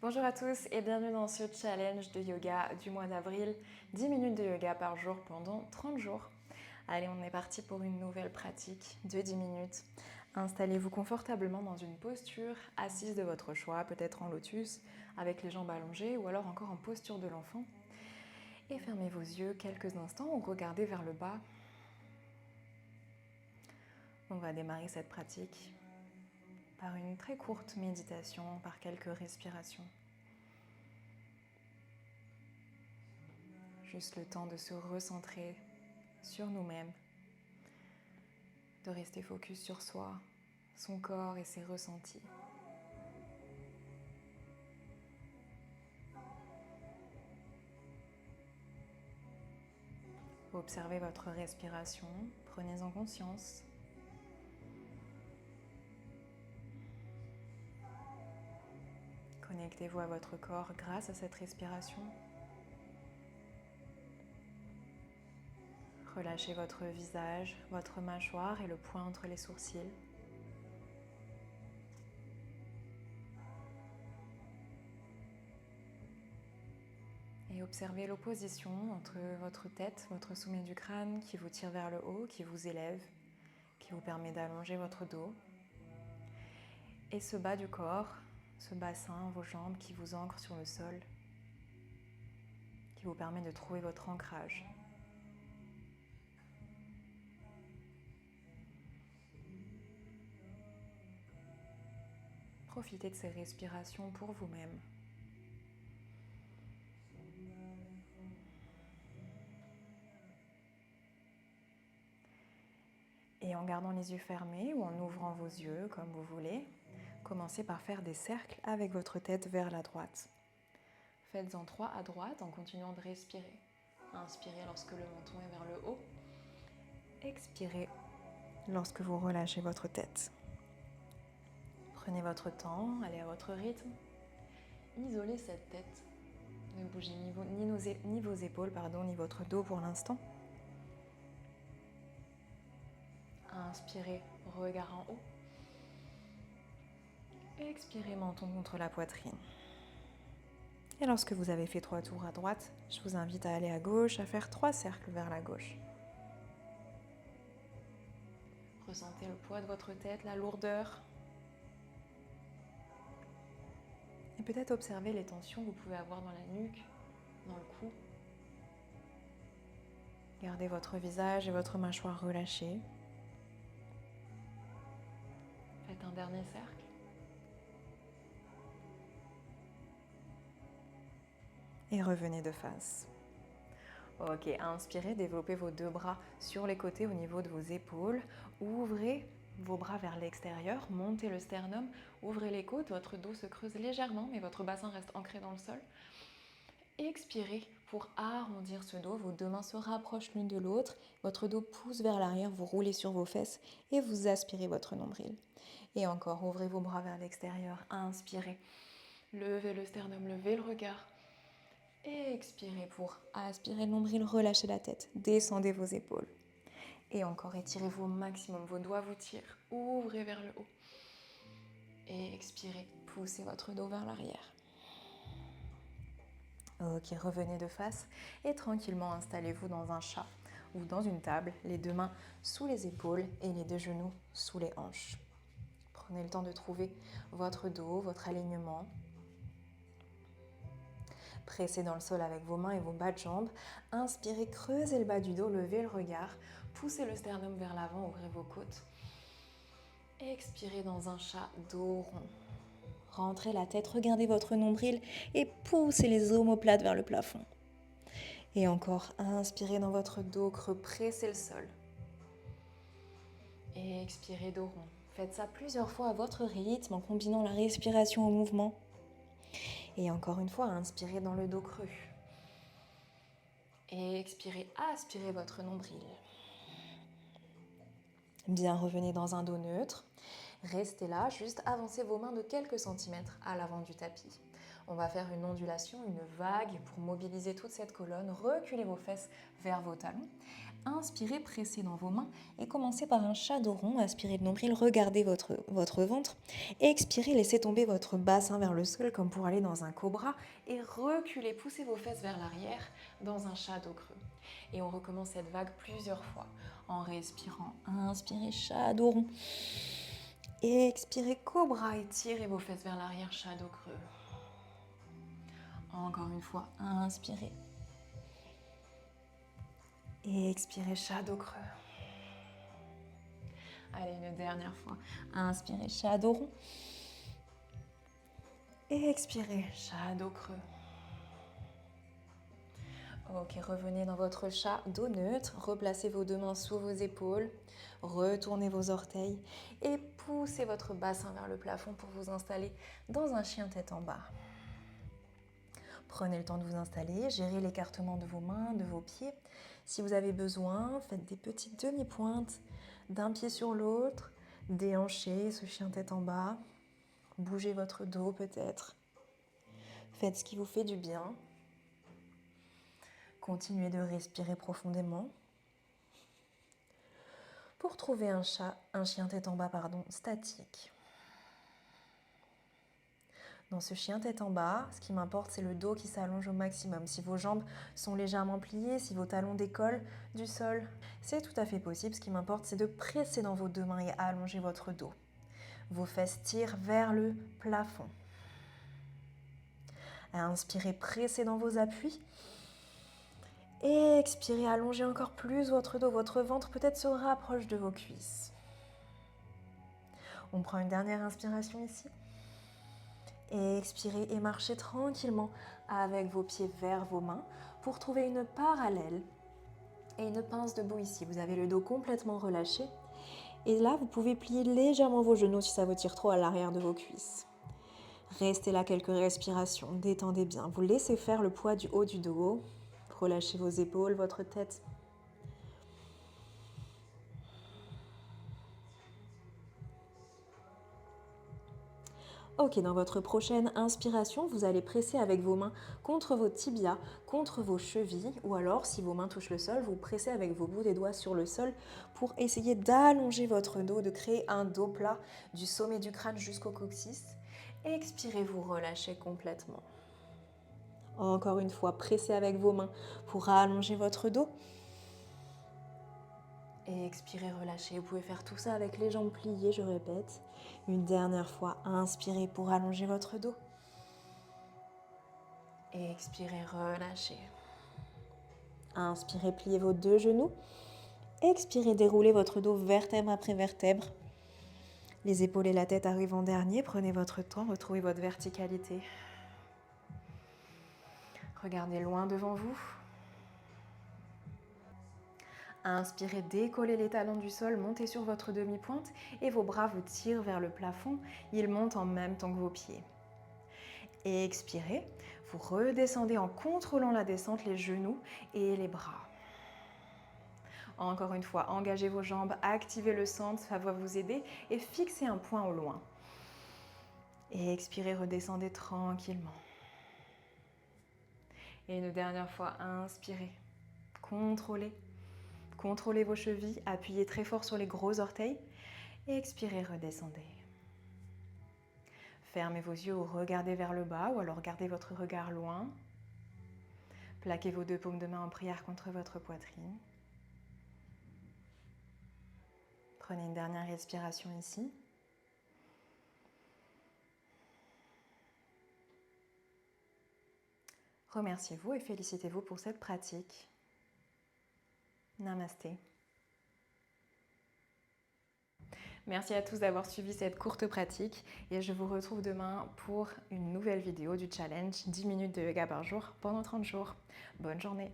Bonjour à tous et bienvenue dans ce challenge de yoga du mois d'avril. 10 minutes de yoga par jour pendant 30 jours. Allez, on est parti pour une nouvelle pratique de 10 minutes. Installez-vous confortablement dans une posture assise de votre choix, peut-être en lotus, avec les jambes allongées ou alors encore en posture de l'enfant. Et fermez vos yeux quelques instants ou regardez vers le bas. On va démarrer cette pratique par une très courte méditation, par quelques respirations. Juste le temps de se recentrer sur nous-mêmes, de rester focus sur soi, son corps et ses ressentis. Observez votre respiration, prenez-en conscience. Connectez-vous à votre corps grâce à cette respiration. Relâchez votre visage, votre mâchoire et le point entre les sourcils. Et observez l'opposition entre votre tête, votre sommet du crâne qui vous tire vers le haut, qui vous élève, qui vous permet d'allonger votre dos. Et ce bas du corps, ce bassin, vos jambes qui vous ancrent sur le sol, qui vous permet de trouver votre ancrage. Profitez de ces respirations pour vous-même. Et en gardant les yeux fermés ou en ouvrant vos yeux comme vous voulez, commencez par faire des cercles avec votre tête vers la droite. Faites-en 3 à droite en continuant de respirer. Inspirez lorsque le menton est vers le haut. Expirez lorsque vous relâchez votre tête. Prenez votre temps, allez à votre rythme. Isolez cette tête. Ne bougez ni vos épaules, ni votre dos pour l'instant. Inspirez, regard en haut. Expirez, menton contre la poitrine. Et lorsque vous avez fait 3 tours à droite, je vous invite à aller à gauche, à faire 3 cercles vers la gauche. Ressentez le poids de votre tête, la lourdeur. Et peut-être observer les tensions que vous pouvez avoir dans la nuque, dans le cou. Gardez votre visage et votre mâchoire relâchés. Faites un dernier cercle. Et revenez de face. Ok, inspirez, développez vos 2 bras sur les côtés au niveau de vos épaules. Ouvrez vos bras vers l'extérieur, montez le sternum, ouvrez les côtes, votre dos se creuse légèrement, mais votre bassin reste ancré dans le sol. Expirez pour arrondir ce dos, vos 2 mains se rapprochent l'une de l'autre, votre dos pousse vers l'arrière, vous roulez sur vos fesses et vous aspirez votre nombril. Et encore, ouvrez vos bras vers l'extérieur, inspirez, levez le sternum, levez le regard. Et expirez pour aspirer le nombril, relâchez la tête, descendez vos épaules. Et encore, étirez-vous au maximum, vos doigts vous tirent, ouvrez vers le haut. Et expirez, poussez votre dos vers l'arrière. Ok, revenez de face et tranquillement installez-vous dans un chat ou dans une table, les 2 mains sous les épaules et les 2 genoux sous les hanches. Prenez le temps de trouver votre dos, votre alignement. Pressez dans le sol avec vos mains et vos bas de jambes. Inspirez, creusez le bas du dos, levez le regard. Poussez le sternum vers l'avant, ouvrez vos côtes. Expirez dans un chat, dos rond. Rentrez la tête, regardez votre nombril et poussez les omoplates vers le plafond. Et encore, inspirez dans votre dos creux, pressez le sol. Et expirez dos rond. Faites ça plusieurs fois à votre rythme en combinant la respiration au mouvement. Et encore une fois, inspirez dans le dos creux. Et expirez, aspirez votre nombril. Bien, revenez dans un dos neutre. Restez là, juste avancez vos mains de quelques centimètres à l'avant du tapis. On va faire une ondulation, une vague pour mobiliser toute cette colonne. Reculez vos fesses vers vos talons. Inspirez, pressez dans vos mains et commencez par un chat dos rond. Aspirez le nombril, regardez votre ventre. Expirez, laissez tomber votre bassin vers le sol comme pour aller dans un cobra. Et reculez, poussez vos fesses vers l'arrière dans un chat dos creux. Et on recommence cette vague plusieurs fois en respirant. Inspirez, chat dos rond. Expirez, cobra, étirez vos fesses vers l'arrière, chat dos creux. Encore une fois, inspirez. Et expirez, chat dos creux. Allez, une dernière fois. Inspirez, chat dos rond. Et expirez, chat dos creux. Ok, revenez dans votre chat dos neutre. Replacez vos deux mains sous vos épaules. Retournez vos orteils et poussez votre bassin vers le plafond pour vous installer dans un chien tête en bas. Prenez le temps de vous installer, gérez l'écartement de vos mains, de vos pieds. Si vous avez besoin, faites des petites demi-pointes d'un pied sur l'autre, déhanchez ce chien tête en bas, bougez votre dos peut-être. Faites ce qui vous fait du bien. Continuez de respirer profondément pour trouver un chien tête en bas statique. Dans ce chien tête en bas, ce qui m'importe, c'est le dos qui s'allonge au maximum. Si vos jambes sont légèrement pliées, si vos talons décollent du sol, c'est tout à fait possible. Ce qui m'importe, c'est de presser dans vos deux mains et allonger votre dos. Vos fesses tirent vers le plafond. Inspirez, pressez dans vos appuis. Et expirez, allongez encore plus votre dos. Votre ventre peut-être se rapproche de vos cuisses. On prend une dernière inspiration ici. Et expirez et marchez tranquillement avec vos pieds vers vos mains pour trouver une parallèle et une pince debout ici. Vous avez le dos complètement relâché. Et là, vous pouvez plier légèrement vos genoux si ça vous tire trop à l'arrière de vos cuisses. Restez là quelques respirations, détendez bien. Vous laissez faire le poids du haut du dos. Relâchez vos épaules, votre tête. Ok, dans votre prochaine inspiration, vous allez presser avec vos mains contre vos tibias, contre vos chevilles, ou alors, si vos mains touchent le sol, vous pressez avec vos bouts des doigts sur le sol pour essayer d'allonger votre dos, de créer un dos plat du sommet du crâne jusqu'au coccyx. Expirez, vous relâchez complètement. Encore une fois, pressez avec vos mains pour allonger votre dos. Et expirez, relâchez. Vous pouvez faire tout ça avec les jambes pliées, je répète. Une dernière fois, inspirez pour allonger votre dos. Et expirez, relâchez. Inspirez, pliez vos deux genoux. Expirez, déroulez votre dos vertèbre après vertèbre. Les épaules et la tête arrivent en dernier. Prenez votre temps, retrouvez votre verticalité. Regardez loin devant vous. Inspirez, décollez les talons du sol, montez sur votre demi-pointe et vos bras vous tirent vers le plafond. Ils montent en même temps que vos pieds. Et expirez, vous redescendez en contrôlant la descente, les genoux et les bras. Encore une fois, engagez vos jambes, activez le centre, ça va vous aider et fixez un point au loin. Et expirez, redescendez tranquillement. Et une dernière fois, inspirez, contrôlez. Contrôlez vos chevilles, appuyez très fort sur les gros orteils et expirez, redescendez. Fermez vos yeux ou regardez vers le bas ou alors gardez votre regard loin. Plaquez vos deux paumes de main en prière contre votre poitrine. Prenez une dernière respiration ici. Remerciez-vous et félicitez-vous pour cette pratique. Namasté. Merci à tous d'avoir suivi cette courte pratique et je vous retrouve demain pour une nouvelle vidéo du challenge 10 minutes de yoga par jour pendant 30 jours. Bonne journée!